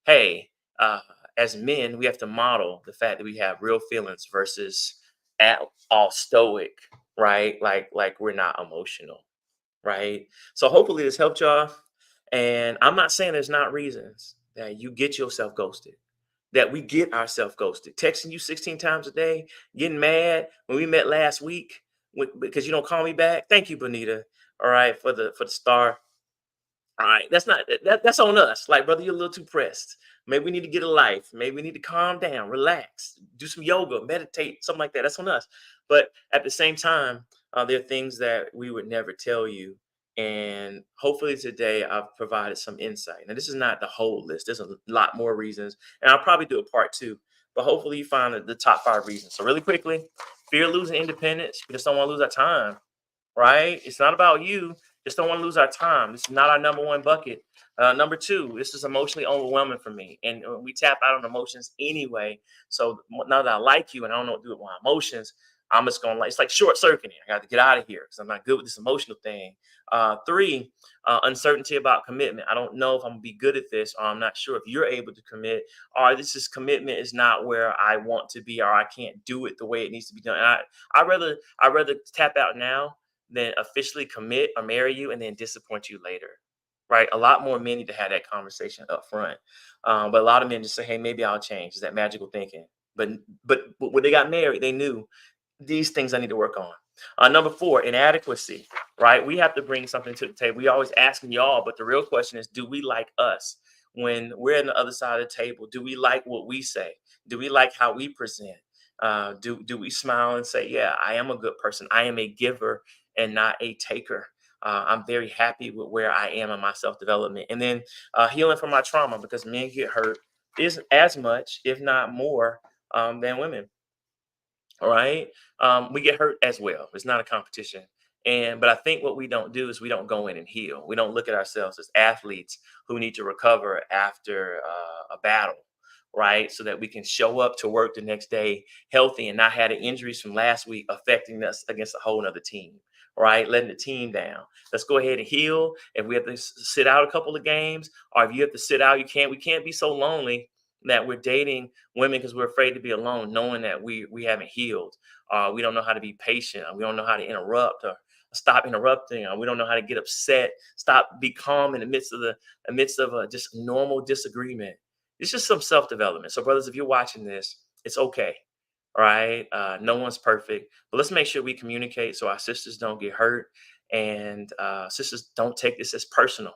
hey, uh, as men, we have to model the fact that we have real feelings versus at all stoic, right? Like we're not emotional, right? So hopefully this helped y'all. And I'm not saying there's not reasons that you get yourself ghosted, that we get ourselves ghosted. Texting you 16 times a day, getting mad when we met last week because you don't call me back. Thank you, Bonita. All right, for the star. All right, that's on us. Like, brother, you're a little too pressed. Maybe we need to get a life. Maybe we need to calm down, relax, do some yoga, meditate, something like that. That's on us. But at the same time, there are things that we would never tell you, And hopefully today I've provided some insight. Now, this is not the whole list. There's a lot more reasons, and I'll probably do a part two. But hopefully you find the top five reasons. So really quickly, fear of losing independence. We just don't want to lose our time, right? It's not about you. Just don't want to lose our time. This is not our number one bucket. Number two, this is emotionally overwhelming for me. And we tap out on emotions anyway. So now that I like you and I don't know what to do with my emotions, I'm just going to like, it's like short circuiting. I got to get out of here because I'm not good with this emotional thing. Three, uncertainty about commitment. I don't know if I'm going to be good at this, or I'm not sure if you're able to commit, or this is commitment is not where I want to be, or I can't do it the way it needs to be done. And I rather tap out now than officially commit or marry you and then disappoint you later. Right. A lot more men need to have that conversation up front. But a lot of men just say, hey, maybe I'll change. Is that magical thinking? But but when they got married, they knew these things I need to work on. Number four, inadequacy, right? We have to bring something to the table. We always asking y'all, but the real question is, do we like us when we're on the other side of the table? Do we like what we say? Do we like how we present? Do we smile and say, yeah, I am a good person. I am a giver and not a taker. I'm very happy with where I am in my self development. And then healing from my trauma, because men get hurt is as much, if not more, than women. All right. We get hurt as well. It's not a competition. And but I think what we don't do is we don't go in and heal. We don't look at ourselves as athletes who need to recover after a battle, right? So that we can show up to work the next day healthy and not have the injuries from last week affecting us against a whole other team, right? Letting the team down. Let's go ahead and heal. If we have to sit out a couple of games, or if you have to sit out, you can't. We can't be so lonely that we're dating women because we're afraid to be alone, knowing that we haven't healed. We don't know how to be patient. We don't know how to interrupt or stop interrupting. We don't know how to get upset. Stop, be calm in the midst of a just normal disagreement. It's just some self development. So, brothers, if you're watching this, it's okay. All right. No one's perfect, but let's make sure we communicate so our sisters don't get hurt, and sisters don't take this as personal.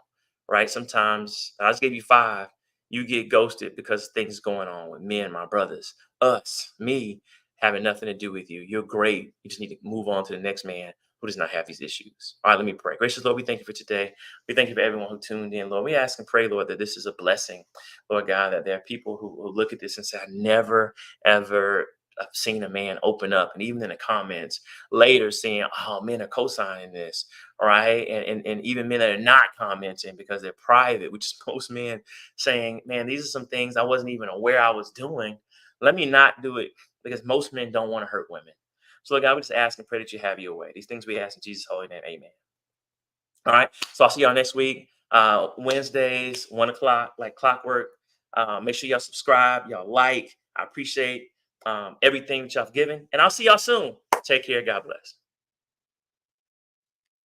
Right. Sometimes I just gave you five. You get ghosted because things going on with me and my brothers, us, me, having nothing to do with you. You're great. You just need to move on to the next man who does not have these issues. All right, let me pray. Gracious Lord, we thank you for today. We thank you for everyone who tuned in, Lord. We ask and pray, Lord, that this is a blessing, Lord God, that there are people who look at this and say, I never, ever seen a man open up. And even in the comments later saying, oh, men are co-signing this. All right. And even men that are not commenting because they're private, which is most men saying, man, these are some things I wasn't even aware I was doing. Let me not do it, because most men don't want to hurt women. So, Lord God, we just ask and pray that you have your way. These things we ask in Jesus' holy name. Amen. All right. So I'll see y'all next week. Wednesdays, 1 o'clock, like clockwork. Make sure y'all subscribe, y'all like. I appreciate everything that y'all have given. And I'll see y'all soon. Take care. God bless.